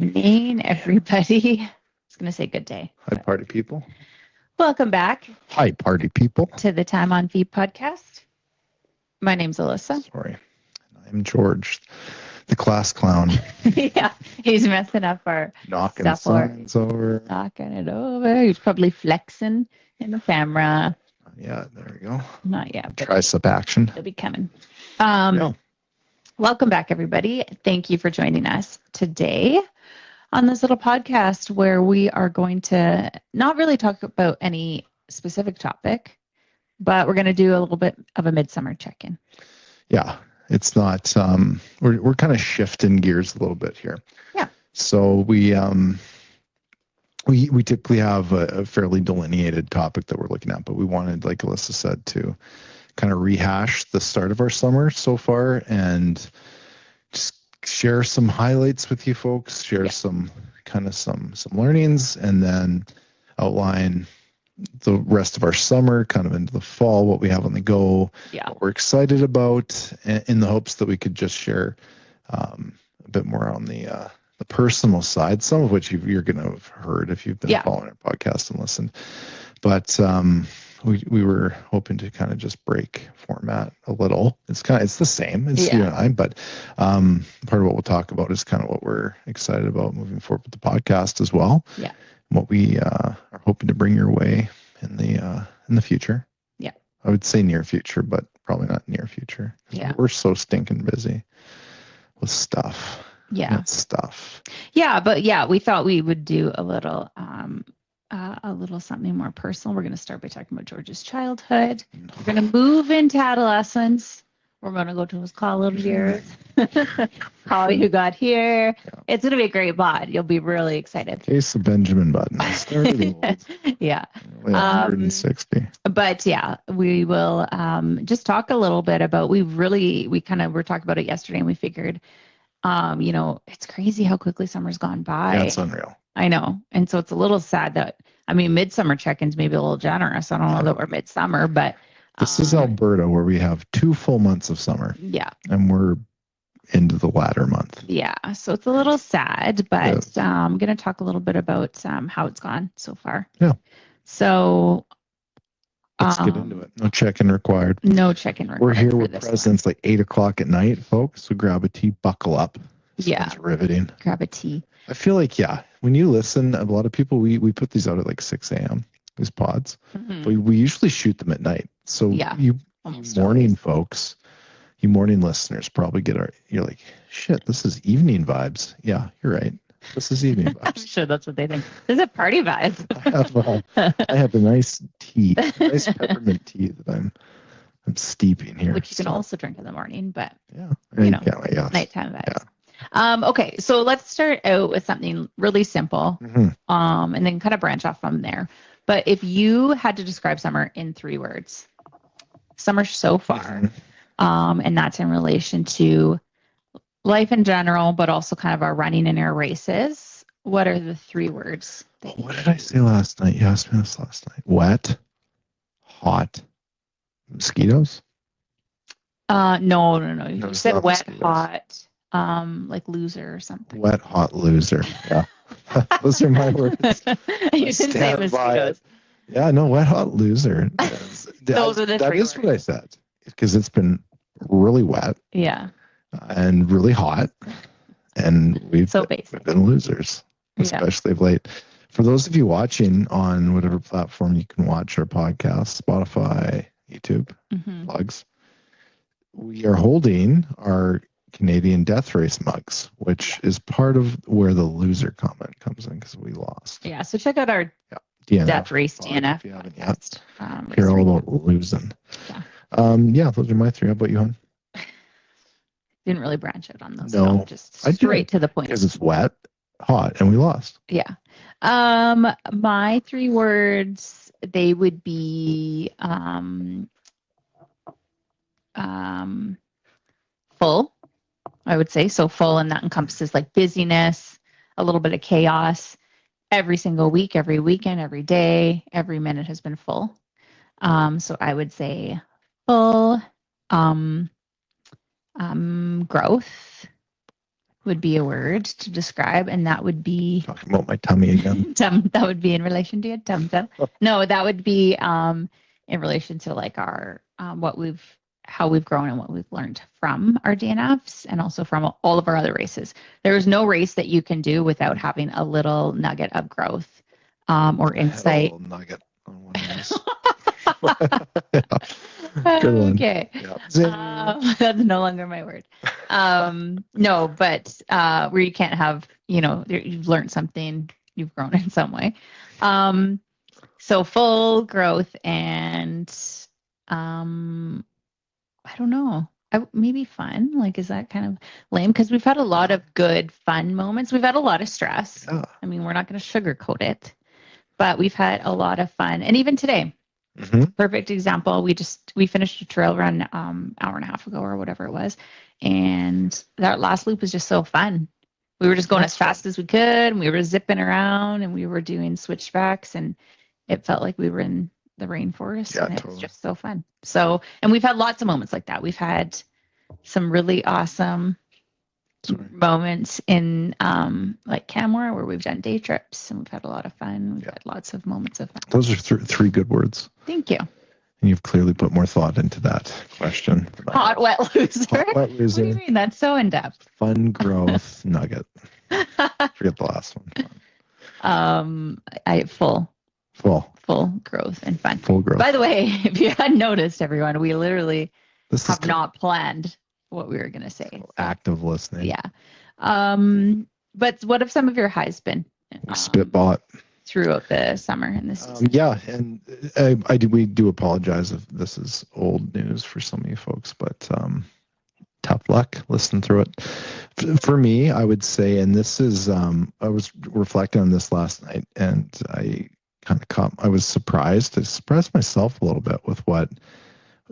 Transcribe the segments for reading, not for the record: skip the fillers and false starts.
evening, everybody. I was going to say good day. Hi, party people. Welcome back. Hi, party people. To the Time on Feed podcast. My name's Alyssa. Sorry. I'm George, the class clown. Yeah, he's messing up our knocking signs over. Knocking it over. He's probably flexing in the camera. Yeah, there we go. Not yet. Tricep action. It'll be coming. Welcome back, everybody. Thank you for joining us today on this little podcast where we are going to not really talk about any specific topic, but we're going to do a little bit of a midsummer check-in. Yeah, it's not, we're kind of shifting gears a little bit here. Yeah. So we typically have a fairly delineated topic that we're looking at, but we wanted, like Alyssa said, to kind of rehash the start of our summer so far and just share some highlights with you folks, share some learnings, and then outline the rest of our summer, kind of into the fall, what we have on the go, what we're excited about, in the hopes that we could just share a bit more on the personal side, some of which you're going to have heard if you've been following our podcast and listened. But we were hoping to kind of just break format a little. It's the same. It's you and I, but part of what we'll talk about is kind of what we're excited about moving forward with the podcast as well. Yeah. What we are hoping to bring your way in the future. Yeah. I would say near future, but probably not near future. Yeah. We're so stinking busy with stuff. Yeah. Stuff. Yeah, but we thought we would do a little something more personal. We're going to start by talking about George's childhood. We're going to move into adolescence. We're going to go to his college years. How you got here. Yeah. It's going to be a great pod. You'll be really excited. Case of Benjamin Button. Yeah. 160. But we will just talk a little bit about, we were talking about it yesterday, and we figured, it's crazy how quickly summer's gone by. Yeah, it's unreal. I know. And so it's a little sad that, midsummer check-ins may be a little generous. I don't know that we're midsummer, but this is Alberta, where we have 2 full months of summer. Yeah. And we're into the latter month. Yeah. So it's a little sad, but I'm going to talk a little bit about how it's gone so far. Yeah. So let's get into it. No check-in required. No check-in required. We're here with presents like 8:00 at night, folks. So grab a tea, buckle up. It's riveting. Grab a tea. I feel like, when you listen, a lot of people, we put these out at like 6 a.m., these pods. Mm-hmm. But we usually shoot them at night. So you morning folks, you morning listeners probably you're like, shit, this is evening vibes. Yeah, you're right. This is evening vibes. I'm sure that's what they think. This is a party vibe. I have a nice tea, nice peppermint tea that I'm steeping here. Which you can also drink in the morning, but nighttime vibes. Yeah. Okay, so let's start out with something really simple, and then kind of branch off from there. But if you had to describe summer in 3 words, summer so far, and that's in relation to life in general, but also kind of our running and our races, what are the 3 words? What did I say last night? You asked me this last night. Wet, hot, mosquitoes? No. You said wet, mosquitoes. Hot. Like loser or something. Wet, hot loser. Yeah. Those are my words. You didn't say mosquitoes. Yeah, no, wet, hot loser. Those are the 3 That is what I said. Because it's been really wet. Yeah. And really hot. And we've been losers. Especially of late. For those of you watching on whatever platform you can watch our podcast, Spotify, YouTube, plugs, we are holding our Canadian Death Race mugs, which is part of where the loser comment comes in because we lost. Yeah, so check out our DNF Death Race DNF if you haven't yet. Hear all about losing. Yeah. Those are my 3. How about you, hon? Didn't really branch out on those. No, just straight to the point. Because it's wet, hot, and we lost. Yeah. My 3 words, they would be full. I would say so full, and that encompasses like busyness, a little bit of chaos. Every single week, every weekend, every day, every minute has been full. So I would say full, growth, would be a word to describe, and that would be Talking about my tummy again. that would be in relation to a tum tum. No, that would be in relation to like our how we've grown and what we've learned from our DNFs and also from all of our other races. There is no race that you can do without having a little nugget of growth or insight. A little nugget on one of these. Yeah. Good one. Okay. Yeah. That's no longer my word. No, but where you can't have, you've learned something, you've grown in some way. So full growth and I don't know. Maybe fun. Like, is that kind of lame? Because we've had a lot of good, fun moments. We've had a lot of stress. Yeah. I mean, we're not going to sugarcoat it, but we've had a lot of fun. And even today, perfect example. We finished a trail run hour and a half ago or whatever it was, and that last loop was just so fun. We were just going as fast as we could, and we were zipping around, and we were doing switchbacks, and it felt like we were in the rainforest, and it was just so fun. So, and we've had lots of moments like that. We've had some really awesome moments in like Canmore where we've done day trips, and we've had a lot of fun. We've had lots of moments of fun. Those are three good words. Thank you. And you've clearly put more thought into that question. Hot, wet loser. Hot, wet loser. What do you mean? That's so in depth. Fun growth nugget. Forget the last one. Full growth and fun. Full growth. By the way, if you hadn't noticed, everyone, we literally have not planned what we were going to say. Active listening. Yeah. But what have some of your highs been? Spitball throughout the summer and this season? Yeah, and we do apologize if this is old news for some of you folks, but tough luck. Listen through it. For me, I would say, and this is, I was reflecting on this last night, and I was surprised. I surprised myself a little bit with what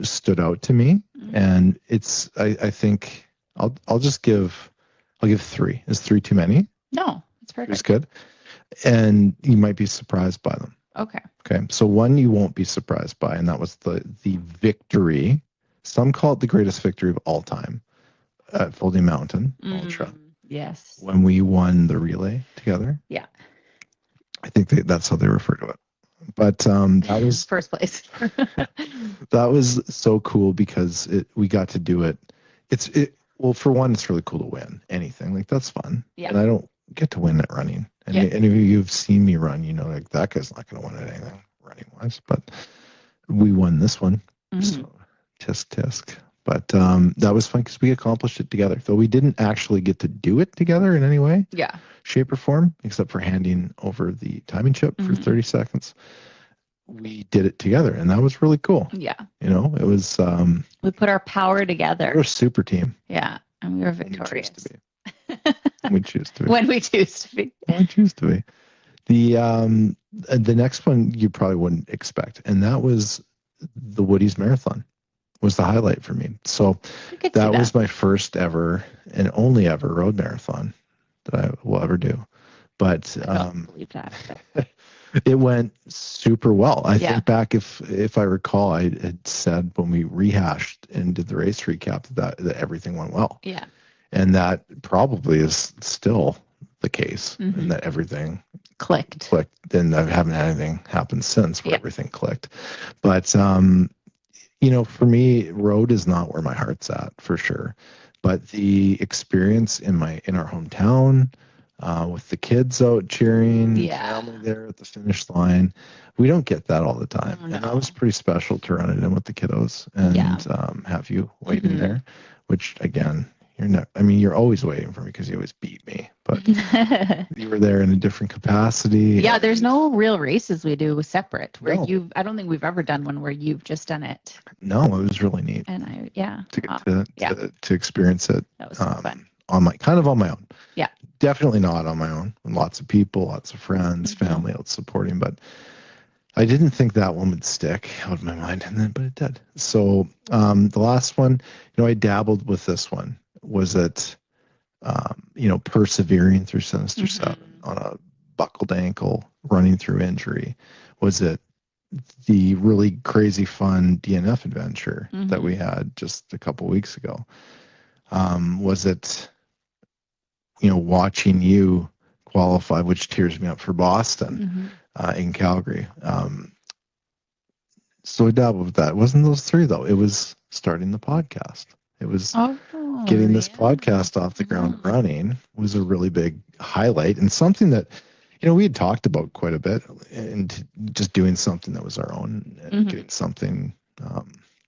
stood out to me, and it's. I think I'll give 3. Is 3 too many? No, it's perfect. It's good, and you might be surprised by them. Okay. So one you won't be surprised by, and that was the victory. Some call it the greatest victory of all time at Folding Mountain Ultra. Yes. When we won the relay together. Yeah. I think that's how they refer to it. But that was first place. That was so cool because we got to do it. Well, for one, it's really cool to win anything. Like, that's fun. Yeah. And I don't get to win at running. And any of you've seen me run, like that guy's not going to win at anything running wise. But we won this one. So tisk. But that was fun because we accomplished it together. Though we didn't actually get to do it together in any way, shape, or form, except for handing over the timing chip for 30 seconds. We did it together, and that was really cool. Yeah. It was... we put our power together. We're a super team. Yeah, and we were victorious. We choose to be. When we choose to be. When we choose to be. The next one you probably wouldn't expect, and that was the Woody's Marathon. Was the highlight for me. So that was my first ever and only ever road marathon that I will ever do. But I don't believe that. it went super well. I think back, if I recall, I had said when we rehashed and did the race recap that everything went well. Yeah. And that probably is still the case, and that everything clicked. And I haven't had anything happen since where everything clicked. But for me, road is not where my heart's at, for sure. But the experience in our hometown, with the kids out cheering, family there at the finish line, we don't get that all the time. Oh, no. And that was pretty special to run it in with the kiddos and have you waiting there, which again, you're always waiting for me because you always beat me, but you were there in a different capacity. Yeah, there's no real races we do separate where I don't think we've ever done one where you've just done it. No, it was really neat. And to get to experience it. That was fun. On my own. Yeah. Definitely not on my own. Lots of people, lots of friends, family out supporting, but I didn't think that one would stick out of my mind, but it did. So the last one, I dabbled with this one. Was it, persevering through Sinister 7 on a buckled ankle, running through injury? Was it the really crazy fun DNF adventure that we had just a couple weeks ago? Was it watching you qualify, which tears me up for Boston in Calgary. So dabbled with that. It wasn't those three though. It was starting the podcast. It was getting this podcast off the ground running was a really big highlight, and something that we had talked about quite a bit, and just doing something that was our own and getting something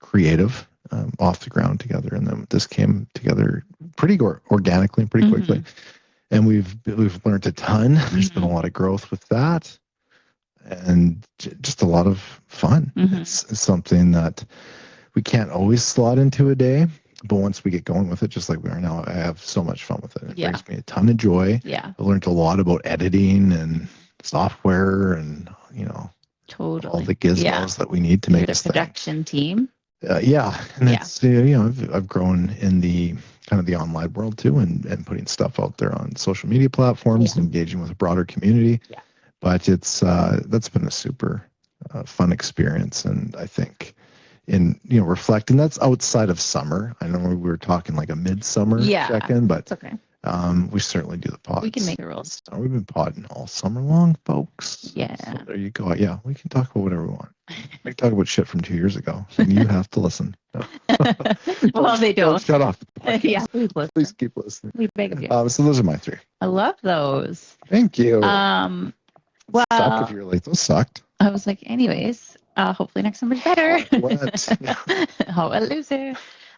creative off the ground together. And then this came together pretty organically and pretty quickly. And we've learned a ton. There's been a lot of growth with that, and just a lot of fun. It's something that we can't always slot into a day, but once we get going with it, just like we are now, I have so much fun with it. It brings me a ton of joy. I learned a lot about editing and software, and all the gizmos that we need to make this production team. And it's I've grown in the kind of the online world too, and putting stuff out there on social media platforms and engaging with a broader community. But it's that's been a super fun experience, and I think in reflecting, that's outside of summer. I know we were talking like a midsummer check-in, but it's okay. We certainly do the pods. We can make the rules. We've been podding all summer long, folks. Yeah. So there you go. Yeah, we can talk about whatever we want. We can talk about shit from 2 years ago, and you have to listen. Well, they don't. Shut off. Yeah, please keep listening. We beg of you. So those are my three. I love those. Thank you. Well, suck if you're late. Those sucked. I was like, anyways, hopefully next summer's better. What? Oh, a loser.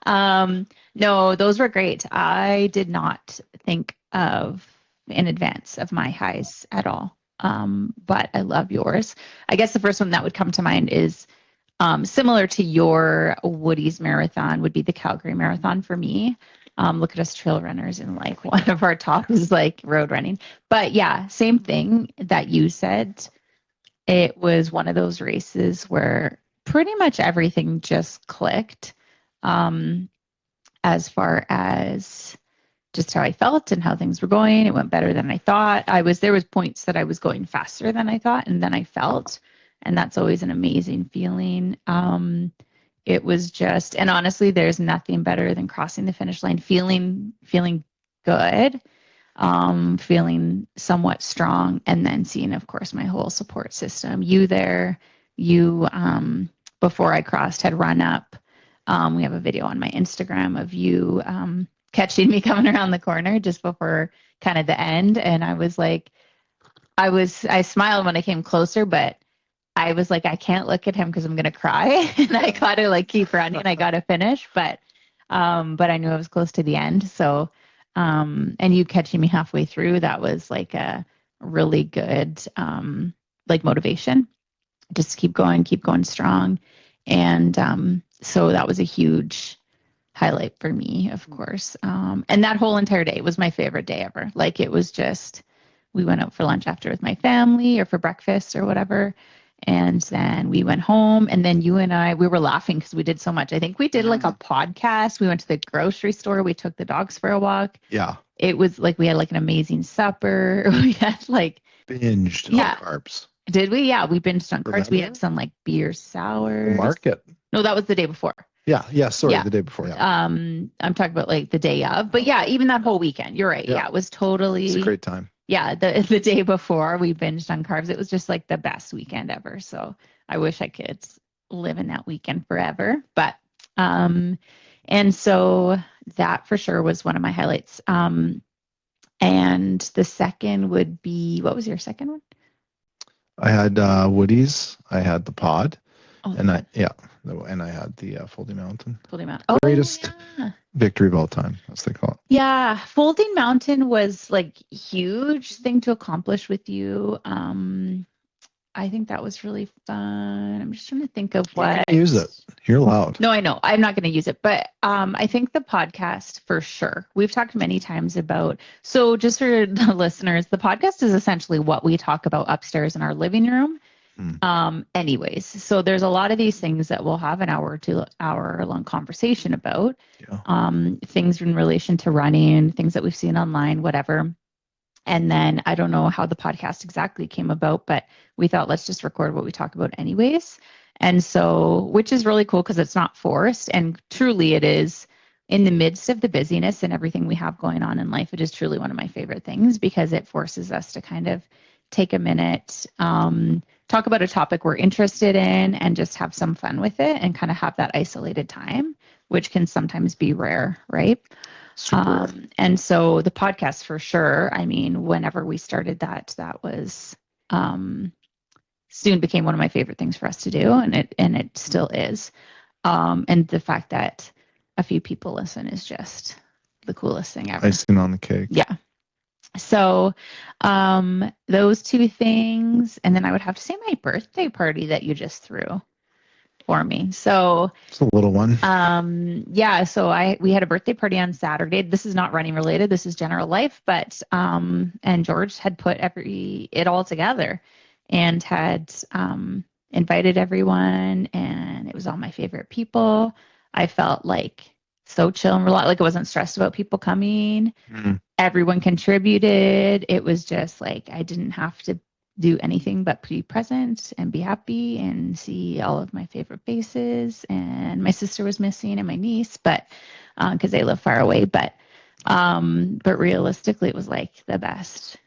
No, those were great. I did not think of in advance of my highs at all. But I love yours. I guess the first one that would come to mind is similar to your Woody's marathon would be the Calgary Marathon for me. Look at us trail runners, and like one of our top is like road running. But yeah, same thing that you said. It was one of those races where pretty much everything just clicked. As far as just how I felt and how things were going, it went better than I thought. There was points that I was going faster than I thought and then I felt, and that's always an amazing feeling. It was just, and honestly, there's nothing better than crossing the finish line, feeling good, feeling somewhat strong, and then seeing, of course, my whole support system. You before I crossed had run up. We have a video on my Instagram of you catching me coming around the corner just before kind of the end. And I was like, I smiled when I came closer, but I was like, I can't look at him because I'm going to cry. And I got to like keep running. I got to finish, but I knew I was close to the end. So, and you catching me halfway through, that was like a really good, like motivation. Just keep going strong. And, so that was a huge highlight for me, of course. And that whole entire day was my favorite day ever. Like it was just, we went out for lunch after with my family or for breakfast or whatever. And then we went home, and then you and I, we were laughing because we did so much. I think we did like a podcast. We went to the grocery store. We took the dogs for a walk. Yeah. It was like, we had like an amazing supper. We had like binged on carbs. Did we? Yeah. We binged on carbs. We had some like beer sours. Market. No, that was the day before. Yeah. Sorry, the day before. Yeah. I'm talking about like the day of, but yeah, even that whole weekend. You're right. Yeah, it was totally. It's a great time. Yeah, the day before we binged on carbs. It was just like the best weekend ever. So I wish I could live in that weekend forever. But and so that for sure was one of my highlights. And the second would be, what was your second one? I had Woody's. I had the pod. And I had the Folding Mountain. Folding Mountain. Greatest victory of all time, as they call it. Yeah. Folding Mountain was like huge thing to accomplish with you. I think that was really fun. I'm just trying to think of what. Use it. You're allowed. No, I know. I'm not going to use it. But I think the podcast for sure. We've talked many times about, so just for the listeners, the podcast is essentially what we talk about upstairs in our living room. Anyways, so there's a lot of these things that we'll have an hour to 2 hour long conversation about, things in relation to running, things that we've seen online, whatever. And then I don't know how the podcast exactly came about, but we thought, let's just record what we talk about anyways. And so, which is really cool because it's not forced, and truly it is in the midst of the busyness and everything we have going on in life, it is truly one of my favorite things because it forces us to kind of take a minute, talk about a topic we're interested in and just have some fun with it and kind of have that isolated time, which can sometimes be rare, right? And so the podcast for sure, I mean, whenever we started that was soon became one of my favorite things for us to do, and it still is. And the fact that a few people listen is just the coolest thing ever. Icing on the cake. Yeah. So those two things, and then I would have to say my birthday party that you just threw for me. So it's a little one. Yeah, so we had a birthday party on Saturday. This is not running related, this is general life, but and George had put it all together and had invited everyone, and it was all my favorite people. I felt like so chill and relaxed, like I wasn't stressed about people coming. Everyone contributed. It was just like I didn't have to do anything but be present and be happy and see all of my favorite faces. And my sister was missing and my niece, but because they live far away. But realistically, it was like the best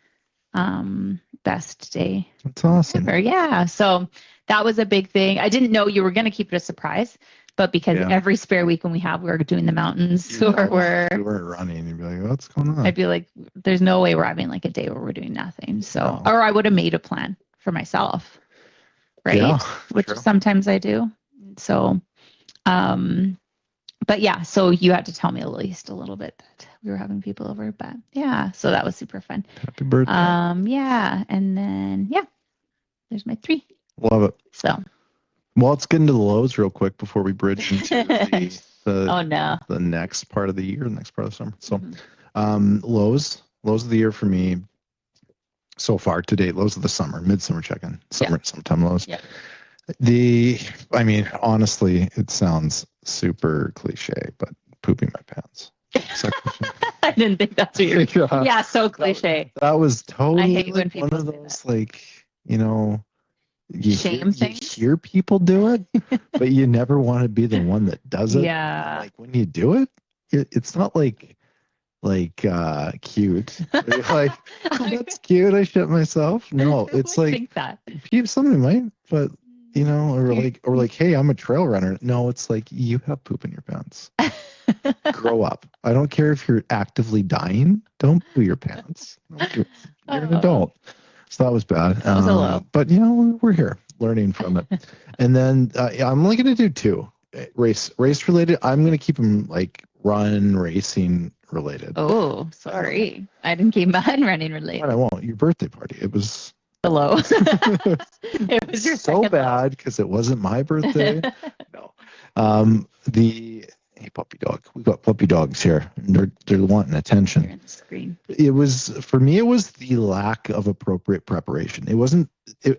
day. That's awesome. Ever. Yeah. So that was a big thing. I didn't know you were going to keep it a surprise, but because every spare weekend we have, we're doing the mountains or we're running. You'd be like, what's going on? I'd be like, there's no way we're having like a day where we're doing nothing. So, or I would have made a plan for myself. Right. Yeah, which sometimes I do. So, but yeah, so you had to tell me at least a little bit that we were having people over, but yeah, so that was super fun. Happy birthday. Yeah. And then, there's my 3. Love it. So, well, let's get into the lows real quick before we bridge into the next part of the year, the next part of the summer. So, lows of the year for me so far to date, lows of the summer, midsummer check-in, sometime lows. Yeah. I mean, honestly, it sounds super cliche, but pooping my pants. I didn't think that's what you're yeah, so cliche. That was totally I hate when people one of those like, you hear people do it, but you never want to be the one that does it. Yeah. Like when you do it, it's not like cute. Like, oh, that's cute. I shit myself. No, it's like think that. Somebody might, but or like, hey, I'm a trail runner. No, it's like you have poop in your pants. Grow up. I don't care if you're actively dying. Don't poo your pants. You're an adult. So that was bad. That was a low. But we're here learning from it. And then I'm only going to do 2 race related. I'm going to keep them like racing related. Oh, sorry. I didn't keep mine running related. But I won't. Your birthday party. It was the low. It was your so bad because it wasn't my birthday. No. Hey, puppy dog. We got puppy dogs here. And they're wanting attention. You're on the screen. It was the lack of appropriate preparation. It wasn't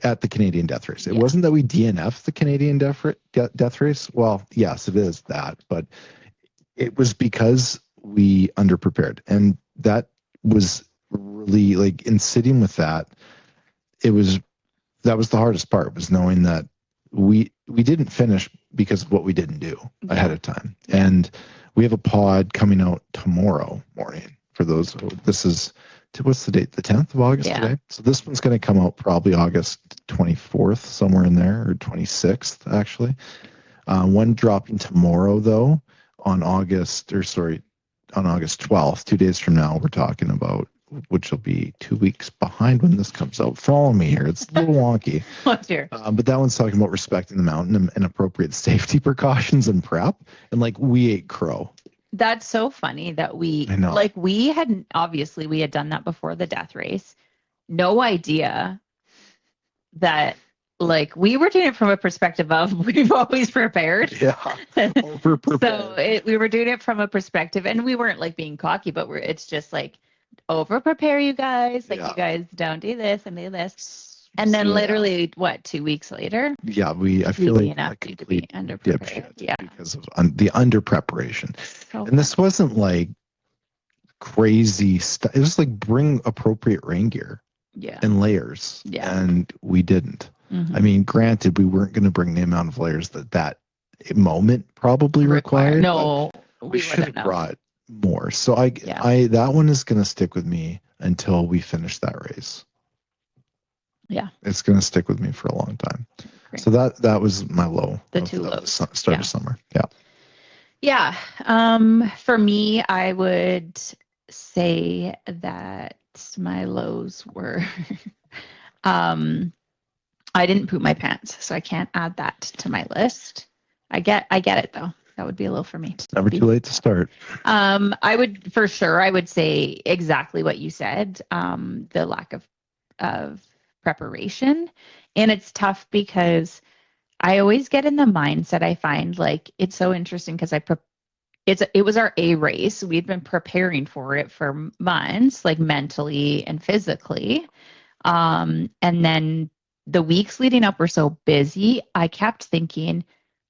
at the Canadian Death Race. It wasn't that we DNF'd the Canadian Death Race. Well, yes, it is that, but it was because we underprepared, and that was really like in sitting with that. That was the hardest part, was knowing that we didn't finish because of what we didn't do ahead of time. And we have a pod coming out tomorrow morning for those. What's the date? The 10th of August today. So this one's going to come out probably August 24th, somewhere in there, or 26th actually. One dropping tomorrow though, on August 12th, 2 days from now, we're talking about, which will be 2 weeks behind when this comes out. Follow me here. It's a little wonky. But that one's talking about respecting the mountain and appropriate safety precautions and prep. And like, we ate crow. That's so funny that we had done that before the death race. No idea that like we were doing it from a perspective of we've always prepared. Yeah. Over prepared. So we were doing it from a perspective, and we weren't like being cocky, but it's just like, over prepare you guys, like you guys don't do this and do this, and then literally 2 weeks later, I feel like a complete dipshit because of the under preparation. And this wasn't like crazy stuff. It was like bring appropriate rain gear and layers, and we didn't. I mean, granted, we weren't going to bring the amount of layers that moment probably required. No, we should have know. brought more. So Yeah. that one is going to stick with me until we finish that race. Yeah. It's going to stick with me for a long time. Great. So that was my low. The two lows. Start of summer. Yeah. Yeah. For me, I would say that my lows were I didn't poop my pants, so I can't add that to my list. I get it though. That would be a low for me. It's never too late to start. I would say exactly what you said. The lack of preparation. And it's tough because I always get in the mindset, I find like it's so interesting because it was our A race. We'd been preparing for it for months, like mentally and physically. And then the weeks leading up were so busy. I kept thinking,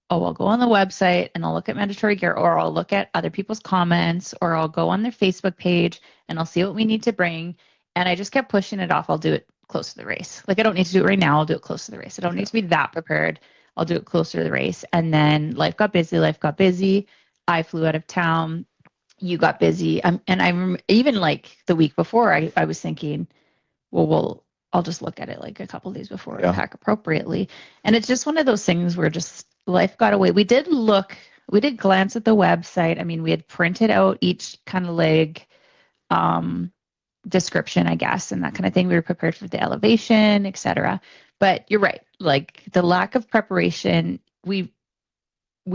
oh, I'll go on the website and I'll look at mandatory gear, or I'll look at other people's comments, or I'll go on their Facebook page and I'll see what we need to bring. And I just kept pushing it off. I'll do it close to the race. Like I don't need to do it right now. I'll do it close to the race. I don't need to be that prepared. I'll do it closer to the race. And then life got busy. I flew out of town. You got busy. And I'm even like the week before, I was thinking, well, I'll just look at it like a couple days before and pack appropriately. And it's just one of those things where just life got away. We did glance at the website. I mean, we had printed out each kind of leg description, I guess, and that kind of thing. We were prepared for the elevation, etc. But you're right. Like the lack of preparation, we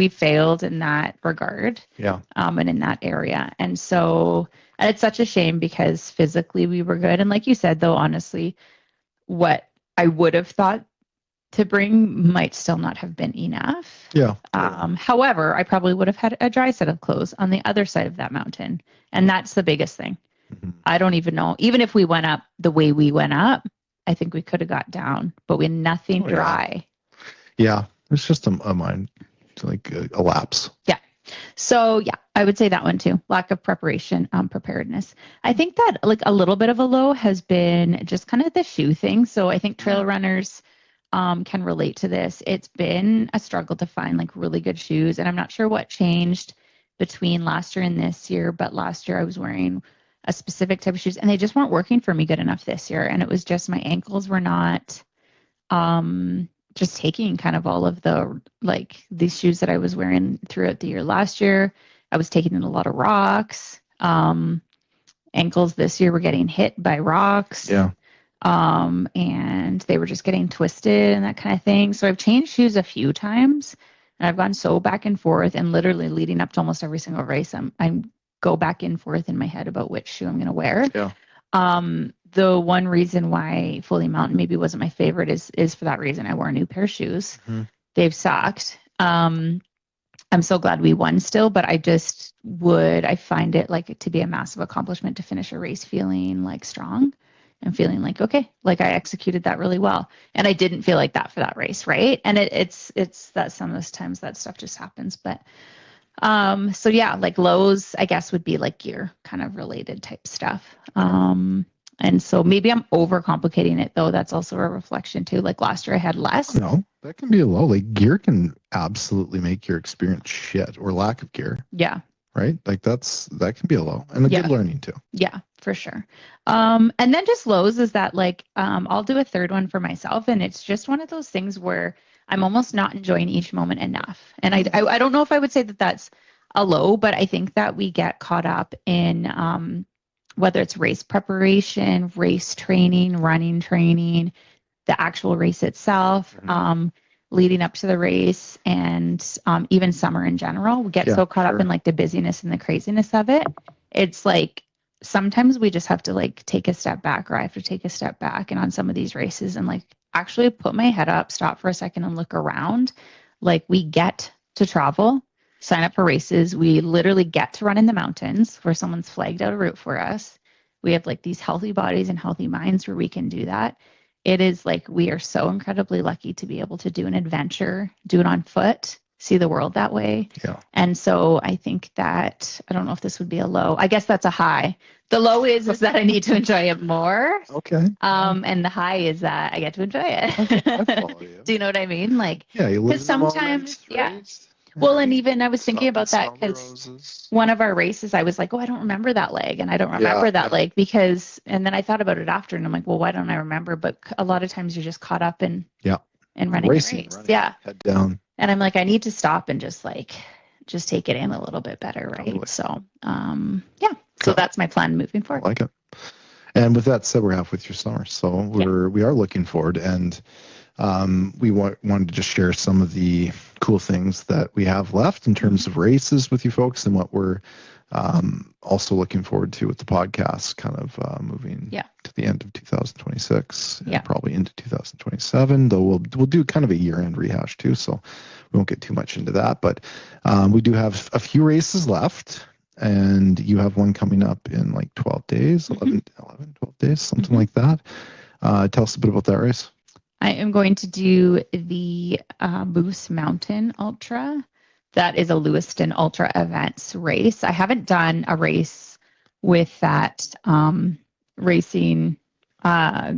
failed in that regard. Yeah. And in that area. And so, and it's such a shame because physically we were good. And like you said, though, honestly, what I would have thought to bring might still not have been enough. Yeah. However, I probably would have had a dry set of clothes on the other side of that mountain. And that's the biggest thing. Mm-hmm. I don't even know. Even if we went up the way we went up, I think we could have got down, but we had nothing dry. Yeah. It's just a mind, like a lapse. Yeah. So yeah, I would say that one too. Lack of preparation, preparedness. I think that like a little bit of a low has been just kind of the shoe thing. So I think trail runners can relate to this. It's been a struggle to find like really good shoes, and I'm not sure what changed between last year and this year, but last year I was wearing a specific type of shoes and they just weren't working for me good enough this year. And it was just my ankles were not just taking kind of all of the like these shoes that I was wearing throughout the year last year. I was taking in a lot of rocks. Ankles this year were getting hit by rocks. Yeah. And they were just getting twisted and that kind of thing. So I've changed shoes a few times and I've gone so back and forth, and literally leading up to almost every single race, I go back and forth in my head about which shoe I'm going to wear. Yeah. The one reason why Foley Mountain maybe wasn't my favorite is for that reason. I wore a new pair of shoes. Mm-hmm. They've sucked. I'm so glad we won still, but I find it like to be a massive accomplishment to finish a race feeling like strong and feeling like, okay, like I executed that really well. And I didn't feel like that for that race. Right. And it's that some of those times that stuff just happens, but so yeah, like lows, I guess, would be like gear kind of related type stuff. And so maybe I'm overcomplicating it though. That's also a reflection too. Like last year I had less. No, that can be a low. Like gear can absolutely make your experience shit, or lack of gear. Yeah. Right. Like that can be a low and a good learning too. Yeah, for sure. And then just lows is that like, I'll do a third one for myself. And it's just one of those things where I'm almost not enjoying each moment enough. And I don't know if I would say that that's a low, but I think that we get caught up in, whether it's race preparation, race training, running training, the actual race itself, leading up to the race, and even summer in general. We get so caught up in like the busyness and the craziness of it. It's like sometimes we just have to like take a step back, or I have to take a step back and on some of these races and like actually put my head up, stop for a second and look around. Like we get to travel, sign up for races. We literally get to run in the mountains where someone's flagged out a route for us. We have like these healthy bodies and healthy minds where we can do that. It is like we are so incredibly lucky to be able to do an adventure, do it on foot, see the world that way. Yeah. And so I think that, I don't know if this would be a low. I guess that's a high. The low is that I need to enjoy it more. Okay. And the high is that I get to enjoy it. I follow you. Do you know what I mean? Like, yeah, you live because sometimes, moment, right? Well, and even I was thinking Smell- about that smell the because roses. one of our races, I was like, oh, I don't remember that leg. And I don't Yeah, remember that yeah. leg because, and then I thought about it after and I'm like, well, why don't I remember? But a lot of times you're just caught up in Yeah. running a Racing, race. running. Yeah. Head down. And I'm like, I need to stop and just take it in a little bit better. Right. Totally. So, yeah. So Cool. that's my plan moving I forward. like it. And with that said, we're halfway through summer, so we are looking forward, and we wanted to just share some of the cool things that we have left in terms of races with you folks, and what we're also looking forward to with the podcast, kind of moving to the end of 2026, and probably into 2027. Though we'll do kind of a year-end rehash too, so we won't get too much into that. But we do have a few races left. And you have one coming up in like 12 days, 11, 12 days, something like that. Tell us a bit about that race. I am going to do the Moose Mountain Ultra. That is a Lewiston Ultra Events race. I haven't done a race with that racing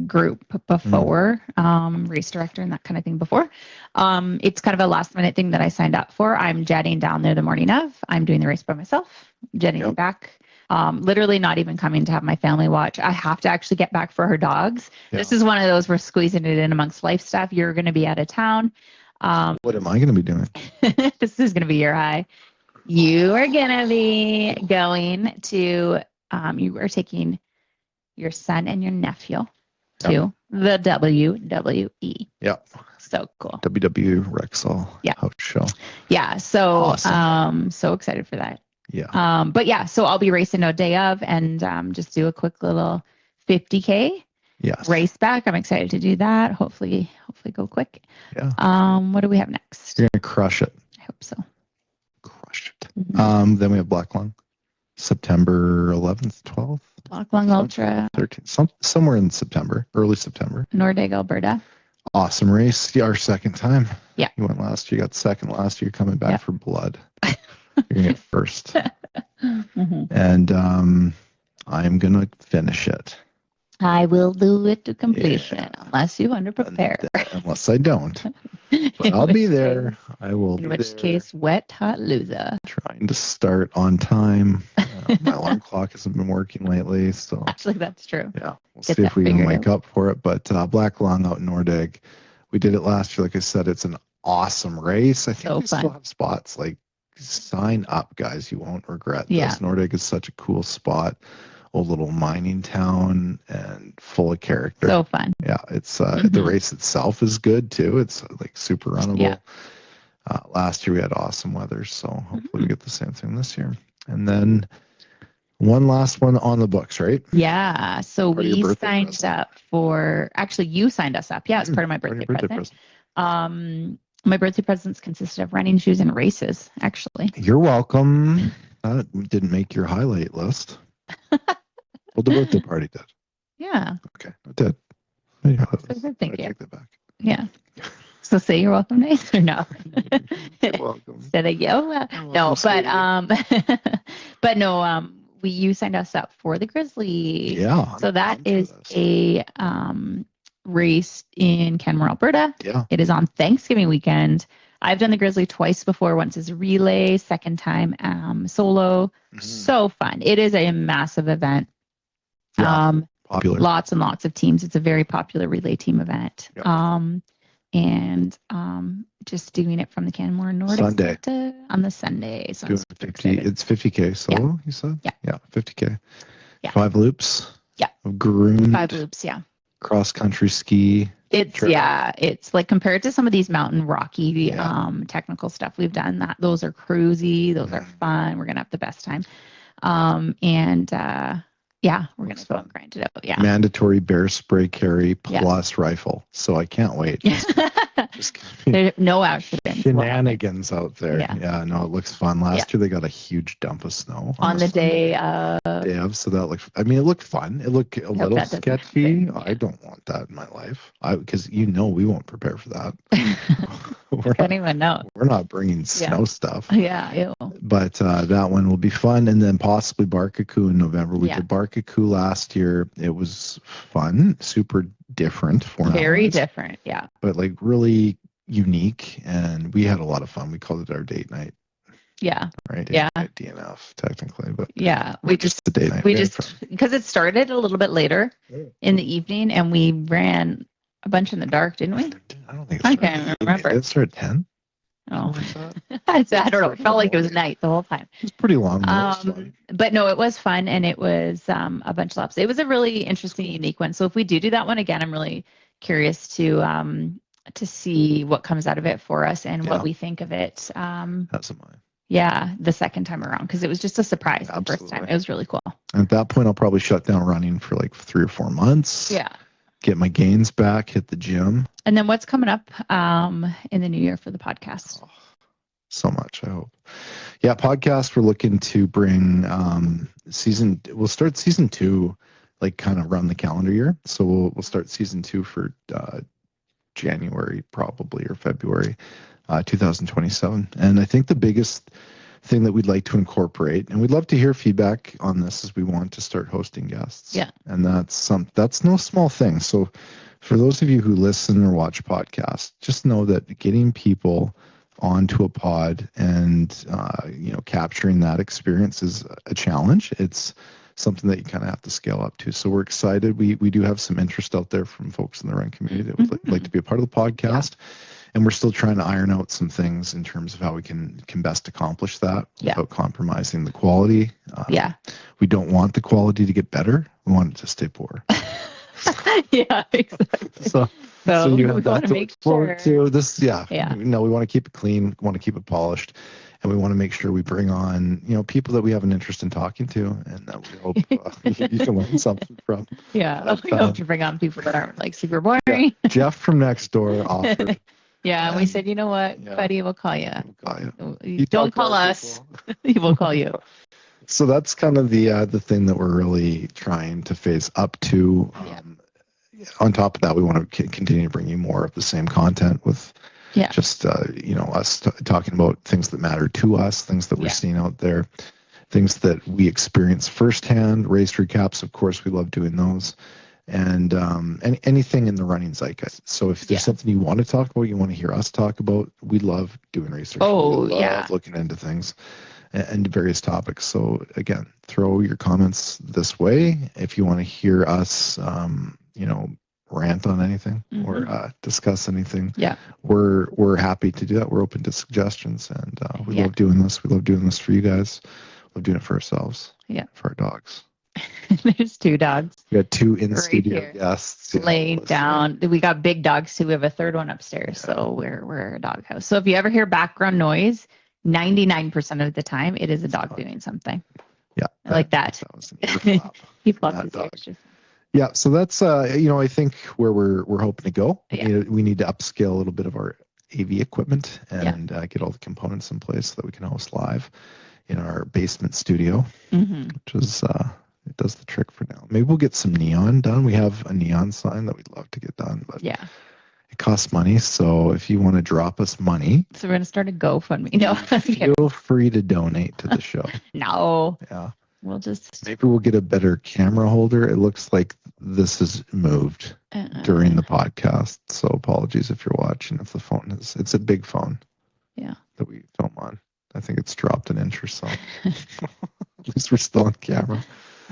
group before, race director and that kind of thing before. It's kind of a last minute thing that I signed up for. I'm jetting down there the morning of. I'm doing the race by myself, jetting back. Literally not even coming to have my family watch. I have to actually get back for her dogs. Yeah. This is one of those, we're squeezing it in amongst life stuff. You're going to be out of town. What am I going to be doing? This is going to be your high. You are going to be going to, you are taking your son and your nephew to the WWE. Yeah. So cool. WWE Rexall house show. Yeah. So, awesome. So excited for that. Yeah. But yeah, so I'll be racing a day of and just do a quick little 50K race back. I'm excited to do that. Hopefully go quick. Yeah. What do we have next? You're going to crush it. I hope so. Crush it. Then we have Black Lung, September 11th, 12th. Black Lung Ultra. 13th, somewhere in September, early September. Nordig, Alberta. Awesome race. Our second time. Yeah. You went last year, you got second last year, coming back for blood. You're going to get first. And I'm going to finish it. I will do it to completion unless you underprepare. Unless I don't. But I'll be there. I will be there. In which case, wet hot loser. Trying to start on time. My alarm clock hasn't been working lately. So actually, that's true. Yeah. We'll see if we can wake up for it. But Black Lung out in Nordig. We did it last year. Like I said, it's an awesome race. I think we still have spots. Like, sign up, guys. You won't regret this. Nordig is such a cool spot. Old little mining town and full of character. So fun. Yeah, it's the race itself is good too. It's like super runnable. Yeah. Last year we had awesome weather, so hopefully we get the same thing this year. And then one last one on the books, right? Yeah. So we signed up for. Actually, you signed us up. Yeah, it's part of my birthday present. My birthday presents consisted of running shoes and races. Actually. You're welcome. That didn't make your highlight list. Well, the birthday party did. Yeah. Okay, it did. Thank you. Take that back. Yeah. So say you're welcome nice or no? You're welcome. Instead of no, but no, you signed us up for the Grizzly. Yeah. So that is a race in Canmore, Alberta. Yeah. It is on Thanksgiving weekend. I've done the Grizzly twice before. Once as relay, second time solo. So fun. It is a massive event. Yeah, popular. Lots and lots of teams. It's a very popular relay team event. Yep. And just doing it from the Canmore Nordic Sunday. On the Sunday. So doing 50. It's 50K solo, you said? Yeah. 50K. Yeah. 5 loops. Yeah. Groomed. 5 loops, yeah. Cross country ski. It's like compared to some of these mountain rocky technical stuff we've done, those are cruisy, those are fun. We're gonna have the best time. We're gonna go and grind it out. Yeah. Mandatory bear spray carry plus rifle. So I can't wait. Just There's no accidents. Shenanigans out there. Yeah, no, it looks fun. Last year they got a huge dump of snow on the day of. So that looked. I mean, it looked fun. It looked a little sketchy. I don't want that in my life. Because we won't prepare for that. I don't even know. We're not bringing snow stuff. Yeah. Ew. But that one will be fun, and then possibly Barkakoo in November. We did Barkakoo last year. It was fun, super different. Very different, yeah. But like really unique, and we had a lot of fun. We called it our date night. Yeah. Right. Yeah. DNF technically, but yeah, we just the date night. Because it started a little bit later in the evening, and we ran a bunch in the dark, didn't we? I don't think I can't remember. It started at 10. Oh, I don't know. It felt like it was night the whole time. It's pretty long. But no, it was fun, and it was a bunch of laps. It was a really interesting, unique one. So if we do that one again, I'm really curious to see what comes out of it for us and what we think of it. That's mine. Yeah, the second time around, because it was just a surprise the first time. It was really cool. And at that point, I'll probably shut down running for like 3 or 4 months. Yeah. Get my gains back, hit the gym. And then what's coming up in the new year for the podcast? Oh, so much, I hope. Yeah, podcast, we're looking to bring we'll start season 2, like kind of run the calendar year. So we'll start season 2 for January probably, or February 2027. And I think the biggest thing that we'd like to incorporate, and we'd love to hear feedback on this, is we want to start hosting guests. Yeah. And that's no small thing. So for those of you who listen or watch podcasts, just know that getting people onto a pod and capturing that experience is a challenge. It's something that you kind of have to scale up to. So we're excited. We do have some interest out there from folks in the run community that would like to be a part of the podcast. Yeah. And we're still trying to iron out some things in terms of how we can best accomplish that without compromising the quality. We don't want the quality to get better. We want it to stay poor. Yeah, exactly. So you have that to look forward to. This, No, we want to keep it clean. We want to keep it polished. And we want to make sure we bring on, people that we have an interest in talking to, and that we hope you can learn something from. Yeah, we hope to bring on people that aren't like super boring. Yeah. Jeff from next door offered. Yeah, and we said, you know what, buddy, we'll call you. We'll call you. Don't call us. We'll call you. So that's kind of the thing that we're really trying to phase up to. On top of that, we want to continue to bring you more of the same content with just us talking about things that matter to us, things that we're seeing out there, things that we experience firsthand. Race recaps, of course, we love doing those. And anything in the running zeitgeist. So if there's something you want to talk about, you want to hear us talk about, we love doing research. We love looking into things and various topics. So again, throw your comments this way. If you want to hear us, rant on anything or discuss anything, we're happy to do that. We're open to suggestions, and we love doing this. We love doing this for you guys. We love doing it for ourselves. Yeah, for our dogs. There's 2 dogs. We got 2 in studio guests laid down. We got big dogs too. We have a 3rd one upstairs, so we're a dog house. So if you ever hear background noise, 99% of the time it is a dog doing something. Yeah, like that. That was an he flopped his ears. Yeah, so that's I think where we're hoping to go. We need to upscale a little bit of our AV equipment and get all the components in place so that we can host live in our basement studio, which is it does the trick for now. Maybe we'll get some neon done. We have a neon sign that we'd love to get done, but it costs money. So if you want to drop us money, so we're gonna start a GoFundMe. No, feel free to donate to the show. No. Yeah. We'll just maybe we'll get a better camera holder. It looks like this is moved during the podcast. So apologies if you're watching. If the phone it's a big phone. Yeah. That we film on. I think it's dropped an inch or so. At least we're still on camera.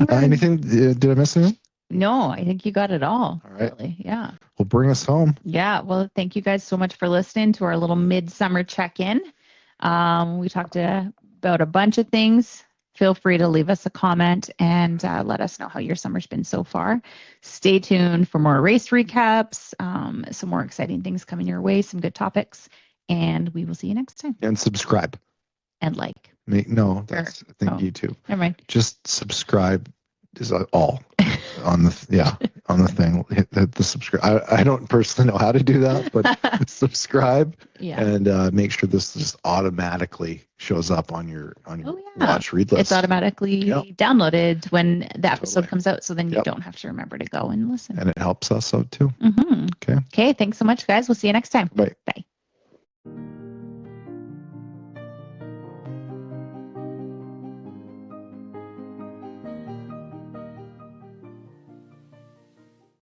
Anything? Did I miss anything? No, I think you got it all. All right. Really. Yeah. Well, bring us home. Yeah. Well, thank you guys so much for listening to our little midsummer check-in. We talked about a bunch of things. Feel free to leave us a comment and let us know how your summer's been so far. Stay tuned for more race recaps, some more exciting things coming your way, some good topics, and we will see you next time. And subscribe. And like. No, that's I think YouTube. Never mind. Just subscribe is all on the on the thing. Hit the subscribe. I don't personally know how to do that, but subscribe and make sure this just automatically shows up on your watch read list. It's automatically downloaded when the episode comes out, so then you don't have to remember to go and listen. And it helps us out too. Okay. Thanks so much, guys. We'll see you next time. Bye. Bye.